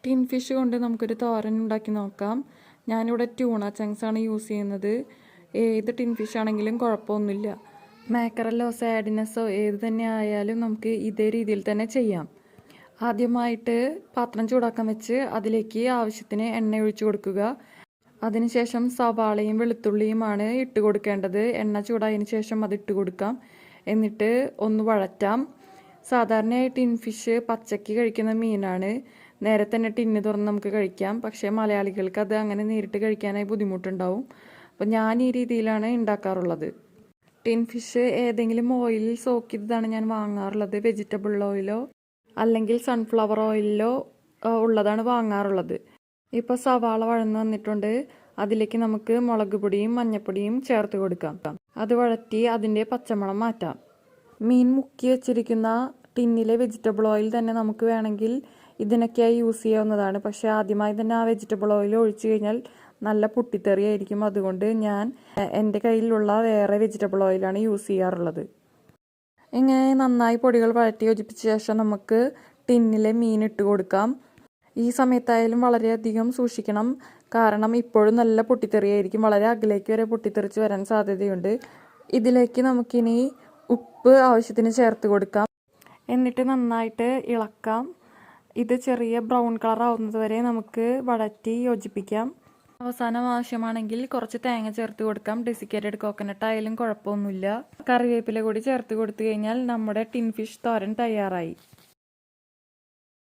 Tin fish കൊണ്ട് നമുക്കൊരു തോരൻ ഉണ്ടാക്കി നോക്കാം. ഞാനിവിടെ ട്യൂണ ചങ്ക്സ് ആണ് യൂസ് ചെയ്യുന്നത്. ഏത് ടിൻ ഫിഷ് ആണെങ്കിലും കുഴപ്പമൊന്നുമില്ല. മാക്കറല്ലോ സാഡിനസോ ഏത് തന്നെ ആയാലും നമുക്ക് ഇതേ രീതിയിൽ തന്നെ ചെയ്യാം. ആദ്യമായിട്ട് പാത്രം ചൂടാക്കാൻ വെച്ച് അതിലേക്ക് ആവശ്യത്തിന് എണ്ണ ഒഴിച്ചു കൊടുക്കുക. അതിനുശേഷം സവാളയും വെളുത്തുള്ളിയുമാണ് ഇട്ട് കൊടുക്കേണ്ടത്. എണ്ണ ചൂടായതിനു ശേഷം അത് ഇട്ട് കൊടുക്കാം. എന്നിട്ട് ഒന്ന് വഴറ്റാം. സാധാരണയായി ടിൻ ഫിഷ് പച്ചയ്ക്ക് കഴിക്കുന്ന മീനാണ്. നേരെ തന്നെ ടിന്ന് തുറന്ന് നമുക്ക് കഴിക്കാം. പക്ഷേ മലയാളികൾക്ക് അത് അങ്ങനെ നേരിട്ട് കഴിക്കാനായി ബുദ്ധിമുട്ടുണ്ടാവും. അപ്പോൾ ഞാൻ ഈ രീതിയിലാണ് ഉണ്ടാക്കാറുള്ളത്. ടിൻ ഫിഷ് ഏതെങ്കിലും ഓയിലിൽ സോക്ക് ചെയ്തതാണ് ഞാൻ വാങ്ങാറുള്ളത്. വെജിറ്റബിൾ ഓയിലോ അല്ലെങ്കിൽ സൺഫ്ലവർ ഓയിലിലോ ഉള്ളതാണ് വാങ്ങാറുള്ളത്. ഇപ്പോൾ സവാള വഴന്ന് വന്നിട്ടുണ്ട്. അതിലേക്ക് നമുക്ക് മുളക് പൊടിയും മഞ്ഞൾപ്പൊടിയും ചേർത്ത് കൊടുക്കാം. അത് വഴറ്റി അതിൻ്റെ പച്ചമണം മാറ്റാം. മീൻ മുക്കി വെച്ചിരിക്കുന്ന ടിന്നിലെ വെജിറ്റബിൾ ഓയിൽ തന്നെ നമുക്ക് വേണമെങ്കിൽ ഇതിനൊക്കെയായി യൂസ് ചെയ്യാവുന്നതാണ്. പക്ഷേ ആദ്യമായി തന്നെ ആ വെജിറ്റബിൾ ഓയിൽ ഒഴിച്ചു കഴിഞ്ഞാൽ നല്ല പൊട്ടിത്തെറിയായിരിക്കും. അതുകൊണ്ട് ഞാൻ എൻ്റെ കയ്യിലുള്ള വേറെ വെജിറ്റബിൾ ഓയിലാണ് യൂസ് ചെയ്യാറുള്ളത്. ഇങ്ങനെ നന്നായി പൊടികൾ വഴറ്റി യോജിപ്പിച്ച ശേഷം നമുക്ക് ടിന്നിലെ മീൻ ഇട്ട് കൊടുക്കാം. ഈ സമയത്തായാലും വളരെയധികം സൂക്ഷിക്കണം. കാരണം ഇപ്പോഴും നല്ല പൊട്ടിത്തെറിയായിരിക്കും. വളരെ അകലേക്ക് വരെ പൊട്ടിത്തെറിച്ച് വരാൻ സാധ്യതയുണ്ട്. ഇതിലേക്ക് നമുക്കിനി ഉപ്പ് ആവശ്യത്തിന് ചേർത്ത് കൊടുക്കാം. എന്നിട്ട് നന്നായിട്ട് ഇളക്കാം. ഇത് ചെറിയ ബ്രൗൺ കളർ ആവുന്നത് വരെ നമുക്ക് വഴറ്റി യോജിപ്പിക്കാം. അവസാനം ആവശ്യമാണെങ്കിൽ കുറച്ച് തേങ്ങ ചേർത്ത് കൊടുക്കാം. ഡെസിക്കേറ്റഡ് കോക്കനട്ട് ആയാലും കുഴപ്പമൊന്നുമില്ല. കറിവേപ്പില കൂടി ചേർത്ത് കൊടുത്തു കഴിഞ്ഞാൽ നമ്മുടെ ടിൻ ഫിഷ് തോരൻ തയ്യാറായി.